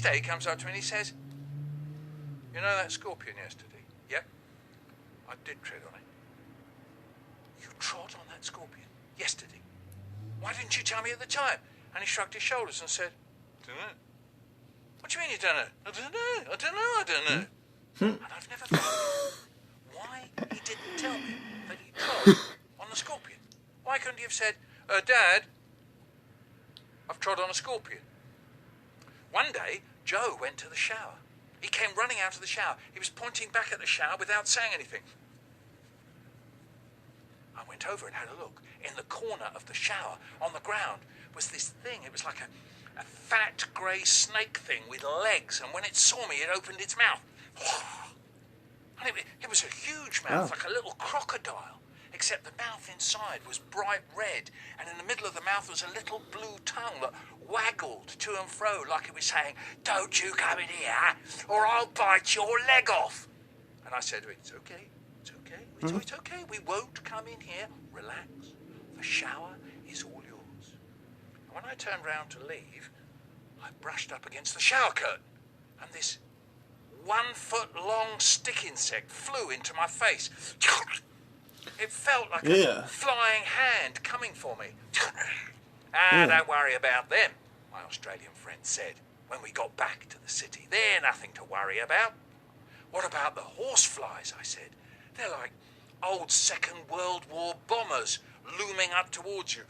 next day he comes up to me and he says, "You know that scorpion yesterday?" "Yep, I did tread on it." "You trod on that scorpion yesterday? Why didn't you tell me at the time?" And he shrugged his shoulders and said, "Dunno." "What do you mean you don't know?" "I don't know, I don't know, I don't know." And I've never found why he didn't tell me that he trod on the scorpion. Why couldn't he have said, "Dad, I've trod on a scorpion"? One day, Joe went to the shower. He came running out of the shower. He was pointing back at the shower without saying anything. I went over and had a look. In the corner of the shower, on the ground, was this thing. It was like a fat grey snake thing with legs, and when it saw me, it opened its mouth. And it was a huge mouth, like a little crocodile, except the mouth inside was bright red, and in the middle of the mouth was a little blue tongue that waggled to and fro like it was saying, "Don't you come in here, or I'll bite your leg off." And I said, "It's okay, it's okay, it's okay, we won't come in here. Relax, the shower is all yours." And when I turned round to leave, I brushed up against the shower curtain, and this 1 foot long stick insect flew into my face. It felt like a flying hand coming for me. "Don't worry about them," my Australian friend said when we got back to the city. "They're nothing to worry about." "What about the horseflies?" I said. "They're like old Second World War bombers looming up towards you.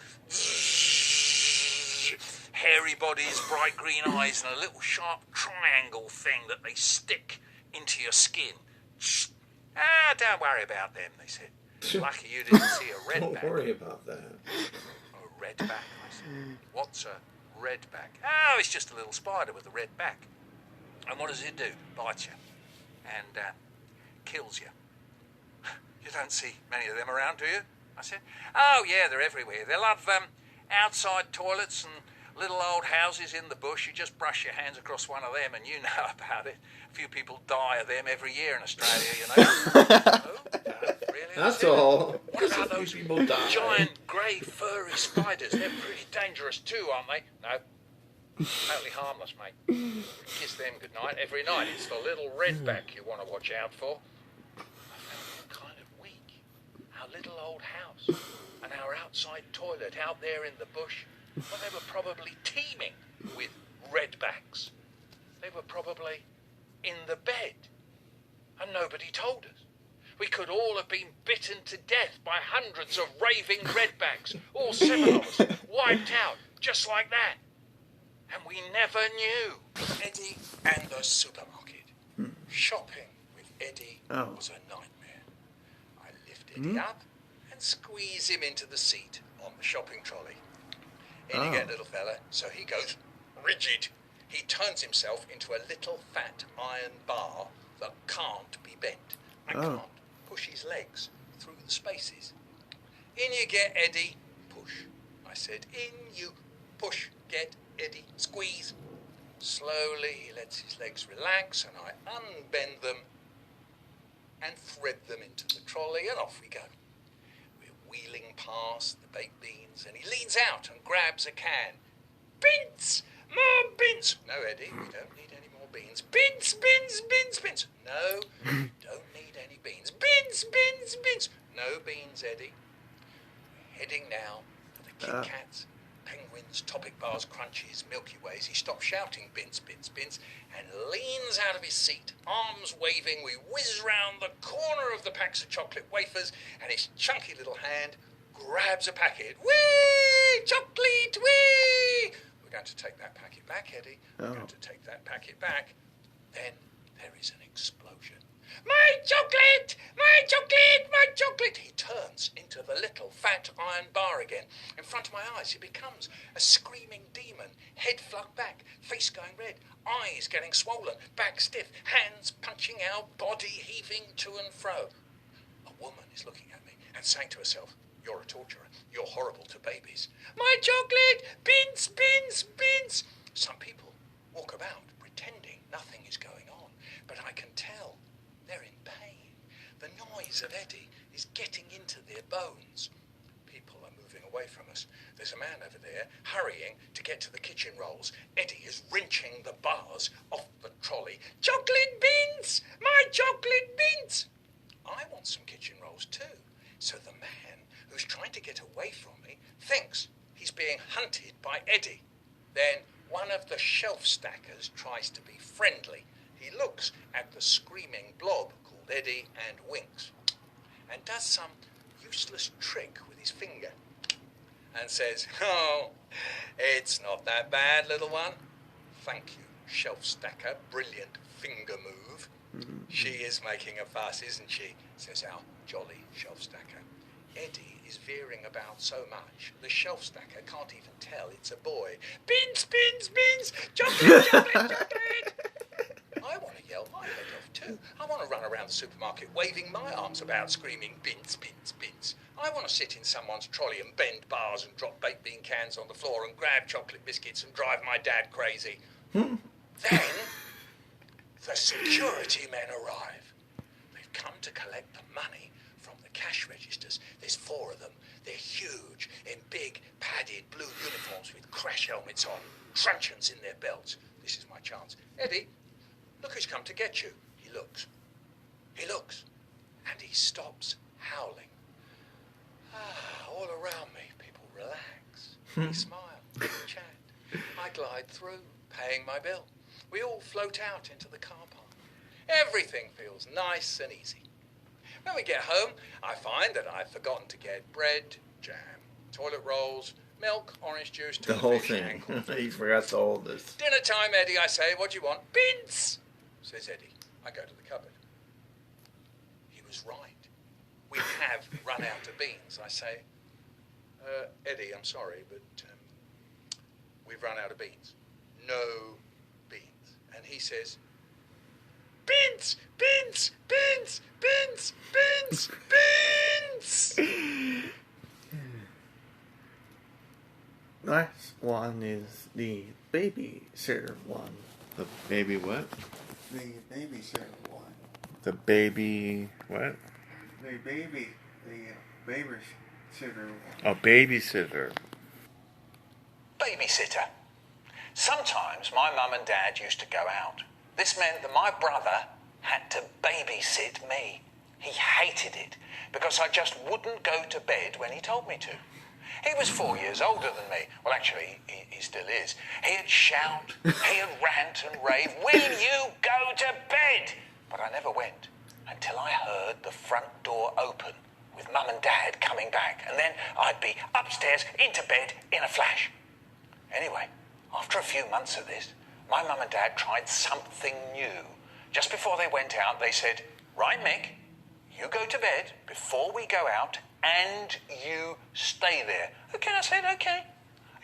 Hairy bodies, bright green eyes, and a little sharp triangle thing that they stick into your skin." Don't worry about them," they said. "Lucky you didn't see a redback." Don't worry about that. "A redback?" I said. "What's a redback?" "Oh, it's just a little spider with a red back." "And what does it do?" "Bites you and kills you." "You don't see many of them around, do you?" I said. "Oh, yeah, they're everywhere. They love outside toilets and little old houses in the bush. You just brush your hands across one of them and you know about it. A few people die of them every year in Australia, you know." Really? That's all. "What about those giant grey furry spiders? They're pretty dangerous too, aren't they?" "No, totally harmless, mate. Kiss them goodnight every night. It's the little redback you want to watch out for." I felt kind of weak. Our little old house and our outside toilet out there in the bush, well, they were probably teeming with redbacks. They were probably in the bed, and nobody told us. We could all have been bitten to death by hundreds of raving redbacks, all 7 of us, wiped out, just like that. And we never knew. Eddie and the supermarket. Shopping with Eddie was a nightmare. I lift Eddie up and squeeze him into the seat on the shopping trolley. In you get, little fella. So he goes rigid. He turns himself into a little fat iron bar that can't be bent and can't push his legs through the spaces. In you get, Eddie. Push. I said, in you push. Get, Eddie. Squeeze. Slowly he lets his legs relax and I unbend them and thread them into the trolley and off we go. Wheeling past the baked beans, and he leans out and grabs a can. "Beans! More beans!" "No, Eddie, we don't need any more beans." "Beans, beans, beans, beans!" "No, we don't need any beans." "Beans, beans, beans!" "No beans, Eddie." We're heading now for the Kit Kats, Penguins, Topic Bars, Crunchies, Milky Ways. He stops shouting, "Bins, bins, bins," and leans out of his seat, arms waving. We whiz round the corner of the packs of chocolate wafers, and his chunky little hand grabs a packet. "Whee! Chocolate, whee!" We're going to take that packet back, Eddie. We're going to take that packet back. Then there is an explosion. "My chocolate! My chocolate! My chocolate!" He turns into the little fat iron bar again. In front of my eyes, he becomes a screaming demon, head flung back, face going red, eyes getting swollen, back stiff, hands punching out, body heaving to and fro. A woman is looking at me and saying to herself, "You're a torturer. You're horrible to babies." "My chocolate! Bins, bins, bins!" Some people walk about pretending nothing is going on, but I can tell they're in pain. The noise of Eddie is getting into their bones. People are moving away from us. There's a man over there hurrying to get to the kitchen rolls. Eddie is wrenching the bars off the trolley. Chocolate beans! My chocolate beans! I want some kitchen rolls too. So the man who's trying to get away from me thinks he's being hunted by Eddie. Then one of the shelf stackers tries to be friendly. He looks at the screaming blob called Eddie and winks and does some useless trick with his finger and says, "Oh, it's not that bad, little one." "Thank you, shelf stacker. Brilliant finger move." "She is making a fuss, isn't she?" says our jolly shelf stacker. Eddie is veering about so much, the shelf stacker can't even tell it's a boy. "Beans, beans, beans! Chocolate, chocolate, chocolate!" I want to yell my head off too. I want to run around the supermarket waving my arms about, screaming, "Beans, beans, beans!" I want to sit in someone's trolley and bend bars and drop baked bean cans on the floor and grab chocolate biscuits and drive my dad crazy. Then the security men arrive. They've come to collect the money from the cash registers. There's 4 of them. They're huge, in big, padded blue uniforms with crash helmets on, truncheons in their belts. This is my chance. "Eddie, look who's come to get you." He looks. He looks. And he stops howling. All around me, people relax. We smile. We chat. I glide through, paying my bill. We all float out into the car park. Everything feels nice and easy. When we get home, I find that I've forgotten to get bread, jam, toilet rolls, milk, orange juice, the whole thing. He forgot to hold this. "Dinner time, Eddie," I say. "What do you want?" "Beans," says Eddie. I go to the cupboard. He was right. We have run out of beans. I say, "Eddie, I'm sorry, but we've run out of beans. No beans." And he says, "Beans, beans, beans, beans, beans, beans!" Next one is the babysitter one. The baby what? The babysitter one. The baby what? The babysitter one. A babysitter. Babysitter. Sometimes my mum and dad used to go out. This meant that my brother had to babysit me. He hated it because I just wouldn't go to bed when he told me to. He was 4 years older than me. Well, actually, he still is. He'd shout, he'd rant and rave, "Will you go to bed?" But I never went until I heard the front door open with Mum and Dad coming back. And then I'd be upstairs into bed in a flash. Anyway, after a few months of this, my Mum and Dad tried something new. Just before they went out, they said, "Right, Mick, you go to bed before we go out and you stay there." "Okay," I said, "okay.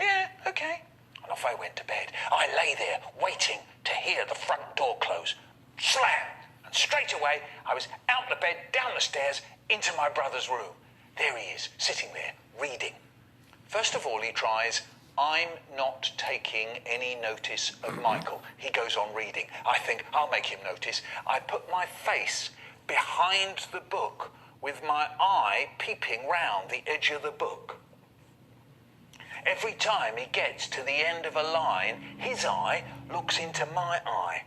Yeah, okay." And off I went to bed. I lay there waiting to hear the front door close. Slam! And straight away, I was out the bed, down the stairs, into my brother's room. There he is, sitting there, reading. First of all, he tries, "I'm not taking any notice of Michael." He goes on reading. I think, I'll make him notice. I put my face behind the book with my eye peeping round the edge of the book. Every time he gets to the end of a line, his eye looks into my eye.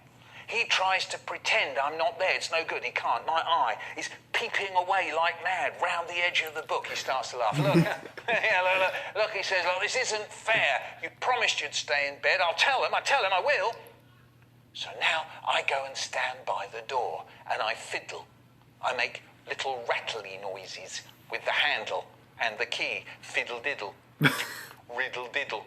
He tries to pretend I'm not there. It's no good. He can't. My eye is peeping away like mad round the edge of the book. He starts to laugh. "Look, yeah, look, he says, 'Look, this isn't fair. You promised you'd stay in bed. I'll tell him, I will.' So now I go and stand by the door and I fiddle. I make little rattly noises with the handle and the key. Fiddle-diddle. Riddle-diddle.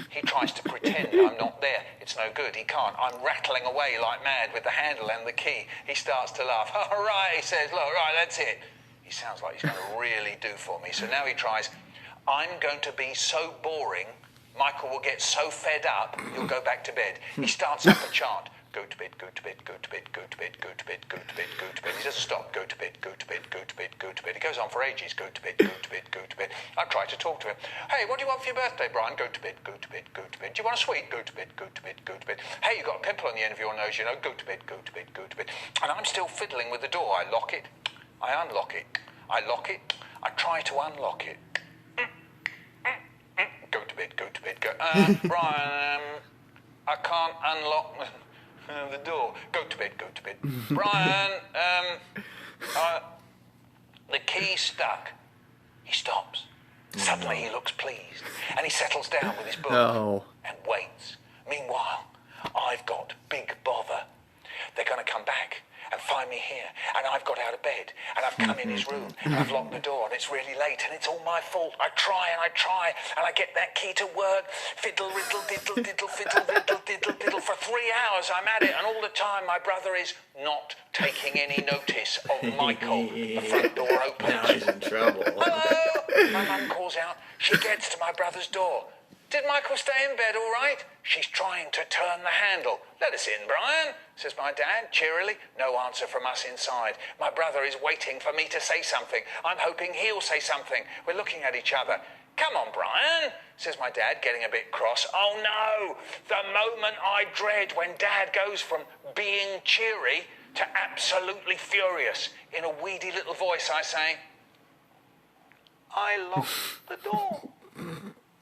He tries to pretend I'm not there. It's no good. He can't. I'm rattling away like mad with the handle and the key. He starts to laugh. "All right," he says. "Look, right, that's it." He sounds like he's going to really do for me. So now he tries, "I'm going to be so boring, Michael will get so fed up, he'll go back to bed." He starts up a chant. "Go to bed, go to bed, go to bed, go to bed, go to bed, go to bed, go to bed." He doesn't stop. "Go to bed, go to bed, go to bed, go to bed." It goes on for ages. "Go to bed, go to bed, go to bed." I try to talk to him. "Hey, what do you want for your birthday, Brian?" "Go to bed, go to bed, go to bed." "Do you want a sweet?" "Go to bed, go to bed, go to bed." "Hey, you got a pimple on the end of your nose, you know." "Go to bed, go to bed, go to bed." And I'm still fiddling with the door. I lock it. I unlock it. I lock it. I try to unlock it. go to bed, go. Brian, I can't unlock the door. Go to bed, go to bed. Brian, the key's stuck. He stops. Suddenly he looks pleased, and he settles down with his book and waits. Meanwhile, I've got big bother. They're going to come back and find me here, and I've got out of bed, and I've come in his room, and I've locked the door, and it's really late, and it's all my fault. I try, and I get that key to work. Fiddle, riddle, diddle, diddle, fiddle, riddle, diddle, diddle. For 3 hours I'm at it, and all the time my brother is not taking any notice of Michael. The front door opens. Now he's in trouble. Hello! My mum calls out. She gets to my brother's door. Did Michael stay in bed all right? She's trying to turn the handle. Let us in, Brian, says my dad, cheerily. No answer from us inside. My brother is waiting for me to say something. I'm hoping he'll say something. We're looking at each other. Come on, Brian, says my dad, getting a bit cross. Oh, no, the moment I dread when Dad goes from being cheery to absolutely furious. In a weedy little voice, I say, I locked the door.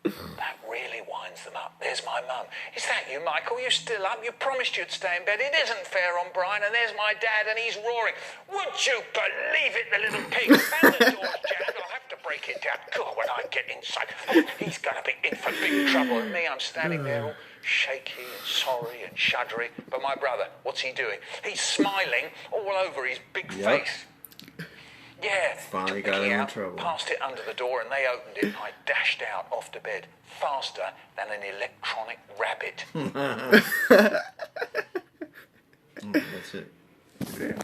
That really winds them up. There's my mum. Is that you, Michael? You still up? You promised you'd stay in bed. It isn't fair on Brian. And there's my dad, and he's roaring. Would you believe it, the little pig? And the door's jammed. I'll have to break it down. God, when I get inside, he's going to be in for big trouble. And me, I'm standing there all shaky and sorry and shuddery. But my brother, what's he doing? He's smiling all over his big face. Yeah, Finally took the got key him in out, trouble. passed it under the door, and they opened it. I dashed out off to bed faster than an electronic rabbit. That's it. Yeah.